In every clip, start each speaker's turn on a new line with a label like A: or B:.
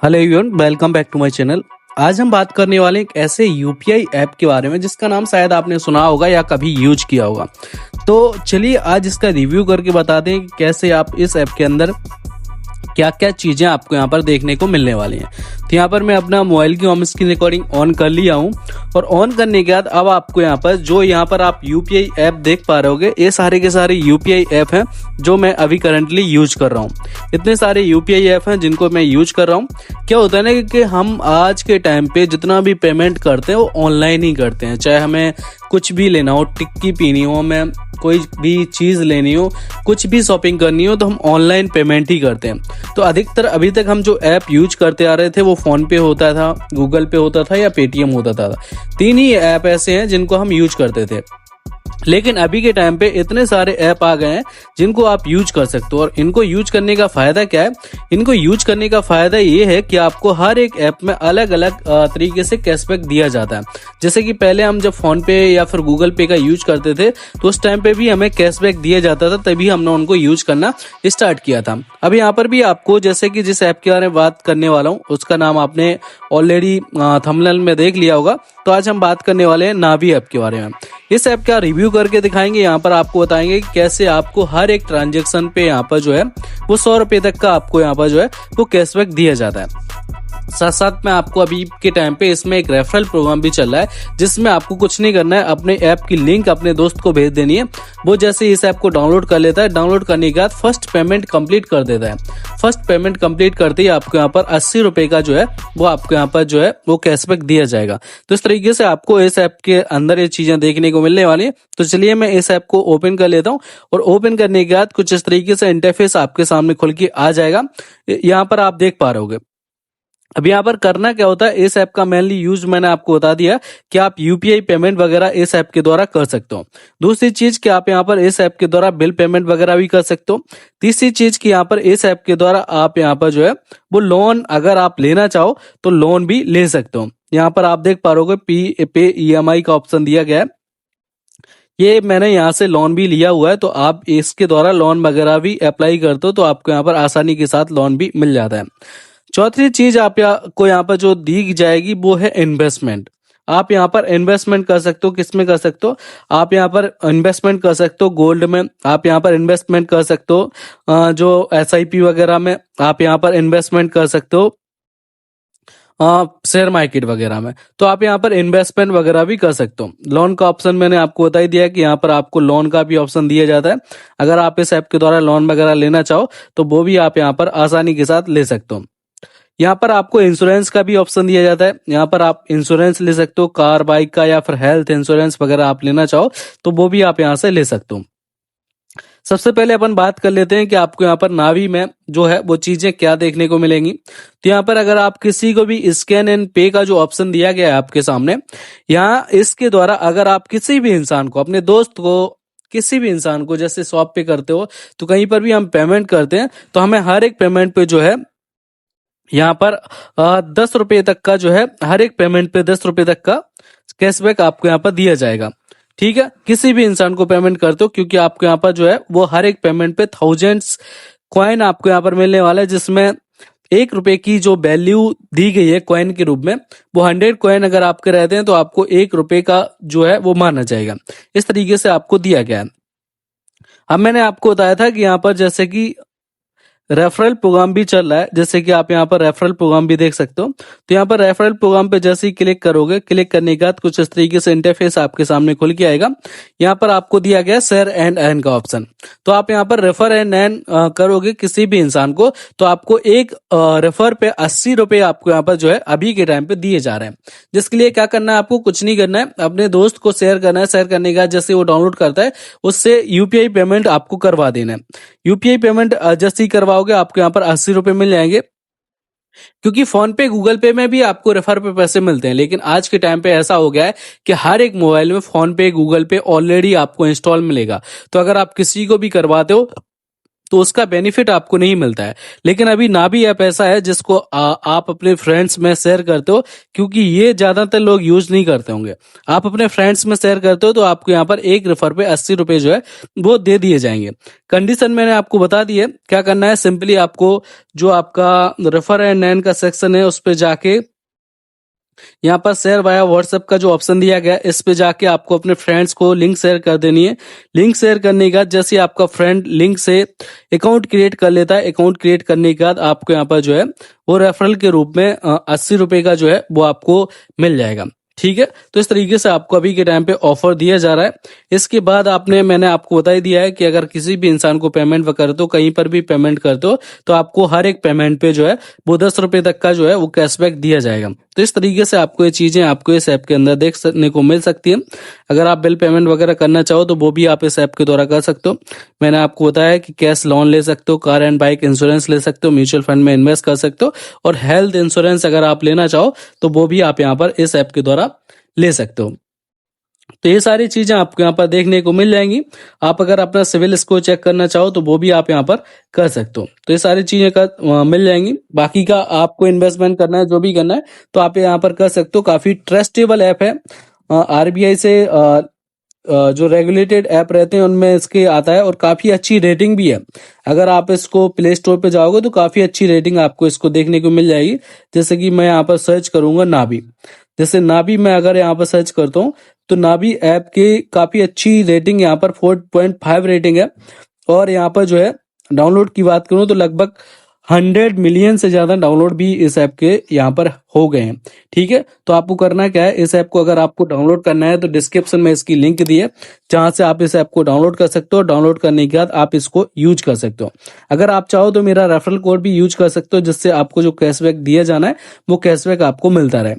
A: Hello everyone, welcome back to my channel. आज हम बात करने वाले हैं एक ऐसे यूपीआई ऐप के बारे में जिसका नाम शायद आपने सुना होगा या कभी यूज किया होगा। तो चलिए आज इसका रिव्यू करके बताते हैं कि कैसे आप इस ऐप के अंदर क्या क्या चीजें आपको यहाँ पर देखने को मिलने वाली हैं। तो यहाँ पर मैं अपना मोबाइल की होम स्क्रीन रिकॉर्डिंग ऑन कर लिया हूँ और ऑन करने के बाद अब आपको यहाँ पर आप यूपीआई ऐप देख पा रहे होगे, ये सारे के सारे यूपीआई ऐप हैं जो मैं अभी करंटली यूज कर रहा हूँ। इतने सारे यूपीआई ऐप हैं जिनको मैं यूज कर रहा हूँ। क्या होता है ना कि हम आज के टाइम पे जितना भी पेमेंट करते हैं वो ऑनलाइन ही करते हैं। चाहे हमें कुछ भी लेना हो, टिक्की पीनी हो, हमें कोई भी चीज़ लेनी हो, कुछ भी शॉपिंग करनी हो, तो हम ऑनलाइन पेमेंट ही करते हैं। तो अधिकतर अभी तक हम जो ऐप यूज करते आ रहे थे वो फोन पे होता था, गूगल पे होता था या पेटीएम होता था। तीन ही ऐप ऐसे हैं जिनको हम यूज करते थे। लेकिन अभी के टाइम पे इतने सारे ऐप आ गए हैं जिनको आप यूज कर सकते हो। और इनको यूज करने का फायदा क्या है? इनको यूज करने का फायदा ये है कि आपको हर एक ऐप में अलग अलग तरीके से कैशबैक दिया जाता है। जैसे कि पहले हम जब फोन पे या फिर गूगल पे का यूज करते थे तो उस टाइम पे भी हमें कैशबैक दिया जाता था, तभी हमने उनको यूज करना स्टार्ट किया था। अब यहाँ पर भी आपको, जैसे कि जिस ऐप के बारे में बात करने वाला हूँ उसका नाम आपने ऑलरेडी थंबनेल में देख लिया होगा। तो आज हम बात करने वाले हैं नावी ऐप के बारे में। इस ऐप का रिव्यू करके दिखाएंगे। यहाँ पर आपको बताएंगे कि कैसे आपको हर एक ट्रांजैक्शन पे यहाँ पर जो है वो 100 रुपए तक का आपको यहाँ पर जो है वो कैशबैक दिया जाता है। साथ साथ में आपको अभी के टाइम पे इसमें एक रेफरल प्रोग्राम भी चल रहा है जिसमें आपको कुछ नहीं करना है, अपने ऐप की लिंक अपने दोस्त को भेज देनी है। वो जैसे इस ऐप को डाउनलोड कर लेता है, डाउनलोड करने के बाद फर्स्ट पेमेंट कंप्लीट कर देता है। फर्स्ट पेमेंट कंप्लीट करते ही आपको यहाँ पर 80 रुपए का जो है वो आपको यहाँ पर जो है वो कैशबैक दिया जाएगा। तो इस तरीके से आपको इस ऐप के अंदर ये चीजें देखने को मिलने वाली है। तो चलिए मैं इस ऐप को ओपन कर लेता हूँ और ओपन करने के बाद कुछ इस तरीके से इंटरफेस आपके सामने खुल के आ जाएगा। यहाँ पर आप देख पा रहे होगे। अब यहाँ पर करना क्या होता है, इस ऐप का मेनली यूज मैंने आपको बता दिया कि आप यूपीआई पेमेंट वगैरह इस ऐप के द्वारा कर सकते हो। दूसरी चीज कि आप यहाँ पर इस ऐप के द्वारा बिल पेमेंट वगैरह भी कर सकते हो। तीसरी चीज कि यहाँ पर इस ऐप के द्वारा आप यहाँ पर जो है वो लोन अगर आप लेना चाहो तो लोन भी ले सकते हो। यहाँ पर आप देख पा रहे हो पे ईएमआई का ऑप्शन दिया गया है। ये मैंने यहाँ से लोन भी लिया हुआ है, तो आप इसके द्वारा लोन वगैरह भी अप्लाई करते हो तो आपको यहाँ पर आसानी के साथ लोन भी मिल जाता है। चौथी चीज आपको यहाँ पर जो दी जाएगी वो है इन्वेस्टमेंट। आप यहाँ पर इन्वेस्टमेंट कर सकते हो। किस में कर सकते हो? आप यहाँ पर इन्वेस्टमेंट कर सकते हो गोल्ड में, आप यहाँ पर इन्वेस्टमेंट कर सकते हो जो एसआईपी वगैरह में, आप यहाँ पर इन्वेस्टमेंट कर सकते हो शेयर मार्केट वगैरह में। तो आप यहाँ पर इन्वेस्टमेंट वगैरह भी कर सकते हो। लोन का ऑप्शन मैंने आपको बता ही दिया है कि यहाँ पर आपको लोन का भी ऑप्शन दिया जाता है। अगर आप इस ऐप के द्वारा लोन वगैरह लेना चाहो तो वो भी आप यहाँ पर आसानी के साथ ले सकते हो। यहाँ पर आपको इंश्योरेंस का भी ऑप्शन दिया जाता है। यहाँ पर आप इंश्योरेंस ले सकते हो, कार बाइक का या फिर हेल्थ इंश्योरेंस वगैरह आप लेना चाहो तो वो भी आप यहाँ से ले सकते हो। सबसे पहले अपन बात कर लेते हैं कि आपको यहाँ पर नावी में जो है वो चीजें क्या देखने को मिलेंगी। तो यहाँ पर अगर आप किसी को भी स्कैन एंड पे का जो ऑप्शन दिया गया है आपके सामने, यहाँ इसके द्वारा अगर आप किसी भी इंसान को, अपने दोस्त को, किसी भी इंसान को जैसे शॉप पे करते हो तो कहीं पर भी हम पेमेंट करते हैं तो हमें हर एक पेमेंट पे जो है यहाँ पर 10 रुपए तक का जो है, हर एक पेमेंट पे 10 रुपए तक का कैशबैक आपको यहाँ पर दिया जाएगा। ठीक है, किसी भी इंसान को पेमेंट करते हो, क्योंकि आपको यहाँ पर जो है वो हर एक पेमेंट पे थाउजेंड्स कॉइन आपको यहाँ पर मिलने वाला है, जिसमें 1 रुपए की जो वैल्यू दी गई है कॉइन के रूप में, वो 100 कॉइन अगर आपके रहते हैं तो आपको 1 रुपए का जो है वो माना जाएगा। इस तरीके से आपको दिया गया है। अब मैंने आपको बताया था कि यहाँ पर जैसे कि रेफरल प्रोग्राम भी चल रहा है, जैसे कि आप यहाँ पर रेफरल प्रोग्राम भी देख सकते हो। तो यहाँ पर रेफरल प्रोग्राम पे जैसे ही क्लिक करोगे, क्लिक करने के बाद कुछ इस तरीके से इंटरफेस आपके सामने खुल के आएगा। यहाँ पर आपको दिया गया शेयर एंड अर्न का ऑप्शन। तो आप यहाँ पर रेफर एंड अर्न करोगे किसी भी इंसान को तो आपको एक रेफर पे 80 रुपए आपको यहाँ पर जो है अभी के टाइम पे दिए जा रहे हैं। जिसके लिए क्या करना है, आपको कुछ नहीं करना है, अपने दोस्त को शेयर करना है। शेयर करने के बाद जैसे वो डाउनलोड करता है उससे यूपीआई पेमेंट आपको करवा देना है। यूपीआई पेमेंट जैसे ही करवाओगे आपको यहाँ पर 80 रुपए मिल जाएंगे। क्योंकि फोन पे गूगल पे में भी आपको रेफर पे पैसे मिलते हैं, लेकिन आज के टाइम पे ऐसा हो गया है कि हर एक मोबाइल में फोन पे गूगल पे ऑलरेडी आपको इंस्टॉल मिलेगा। तो अगर आप किसी को भी करवाते हो तो उसका बेनिफिट आपको नहीं मिलता है। लेकिन अभी नाभी ऐप ऐसा है जिसको आप अपने फ्रेंड्स में शेयर करते हो, क्योंकि ये ज्यादातर लोग यूज नहीं करते होंगे। आप अपने फ्रेंड्स में शेयर करते हो तो आपको यहाँ पर एक रेफर पे 80 रुपए जो है वो दे दिए जाएंगे। कंडीशन मैंने आपको बता दी है, क्या करना है, सिंपली आपको जो आपका रेफर एंड अर्न का सेक्शन है उस पर जाके यहाँ पर शेयर वाया व्हाट्सएप का जो ऑप्शन दिया गया है, इस पे जाके आपको अपने फ्रेंड्स को लिंक शेयर कर देनी है। लिंक शेयर करने के बाद जैसे ही आपका फ्रेंड लिंक से अकाउंट क्रिएट कर लेता है, अकाउंट क्रिएट करने के बाद आपको यहाँ पर जो है वो रेफरल के रूप में 80 रुपए का जो है वो आपको मिल जाएगा। ठीक है, तो इस तरीके से आपको अभी के टाइम पे ऑफर दिया जा रहा है। इसके बाद मैंने आपको बता ही दिया है कि अगर किसी भी इंसान को पेमेंट करते हो, कहीं पर भी पेमेंट करते हो, तो आपको हर एक पेमेंट पे जो है वो 10 रुपए तक का जो है वो कैशबैक दिया जाएगा। तो इस तरीके से आपको ये चीजें आपको इस ऐप के अंदर देखने को मिल सकती है। अगर आप बिल पेमेंट वगैरह करना चाहो तो वो भी आप इस ऐप के द्वारा कर सकते हो। मैंने आपको बताया कि कैश लोन ले सकते हो, कार एंड बाइक इंश्योरेंस ले सकते हो, म्यूचुअल फंड में इन्वेस्ट कर सकते हो, और हेल्थ इंश्योरेंस अगर आप लेना चाहो तो वो भी आप यहाँ पर इस ऐप के द्वारा ले सकते हो। तो ये सारी चीजें आपको यहाँ पर देखने को मिल जाएंगी। आप अगर अपना सिविल स्कोर चेक करना चाहो तो वो भी आप यहाँ पर कर सकते हो। तो ये सारी चीजें मिल जाएंगी। बाकी का आपको इन्वेस्टमेंट करना है, जो भी करना है तो आप यहाँ पर कर सकते हो। काफी ट्रस्टेबल ऐप है। आरबीआई से जो रेगुलेटेड ऐप रहते हैं उनमें इसके आता है, और काफी अच्छी रेटिंग भी है। अगर आप इसको प्ले स्टोर पे जाओगे तो काफी अच्छी रेटिंग आपको इसको देखने को मिल जाएगी। जैसे कि मैं यहाँ पर सर्च करूंगा नाभी, जैसे नाभी मैं अगर यहाँ पर सर्च करता हूँ तो नाभी ऐप की काफी अच्छी रेटिंग यहाँ पर 4.5 रेटिंग है। और यहाँ पर जो है डाउनलोड की बात करूँ तो लगभग 100 मिलियन से ज्यादा डाउनलोड भी इस ऐप के यहाँ पर हो गए हैं। ठीक है, तो आपको करना क्या है, इस ऐप को अगर आपको डाउनलोड करना है तो डिस्क्रिप्शन में इसकी लिंक दी है, जहां से आप इस ऐप को डाउनलोड कर सकते हो। डाउनलोड करने के बाद आप इसको यूज कर सकते हो। अगर आप चाहो तो मेरा रेफरल कोड भी यूज कर सकते हो, जिससे आपको जो कैशबैक दिया जाना है वो कैशबैक आपको मिलता रहे।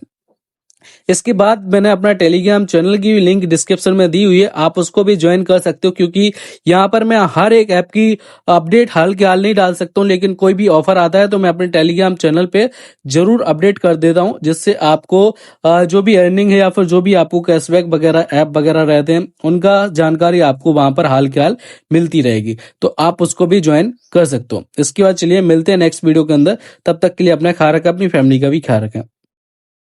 A: इसके बाद मैंने अपना टेलीग्राम चैनल की लिंक डिस्क्रिप्शन में दी हुई है, आप उसको भी ज्वाइन कर सकते हो, क्योंकि यहाँ पर मैं हर एक ऐप की अपडेट हाल के हाल नहीं डाल सकता हूँ, लेकिन कोई भी ऑफर आता है तो मैं अपने टेलीग्राम चैनल पे जरूर अपडेट कर देता हूँ, जिससे आपको जो भी अर्निंग है या फिर जो भी आपको कैशबैक वगैरह ऐप वगैरह रहते हैं उनका जानकारी आपको वहां पर हाल के हाल मिलती रहेगी। तो आप उसको भी ज्वाइन कर सकते हो। इसके बाद चलिए मिलते हैं नेक्स्ट वीडियो के अंदर। तब तक के लिए अपना ख्याल रखें, अपनी फैमिली का भी ख्याल रखें।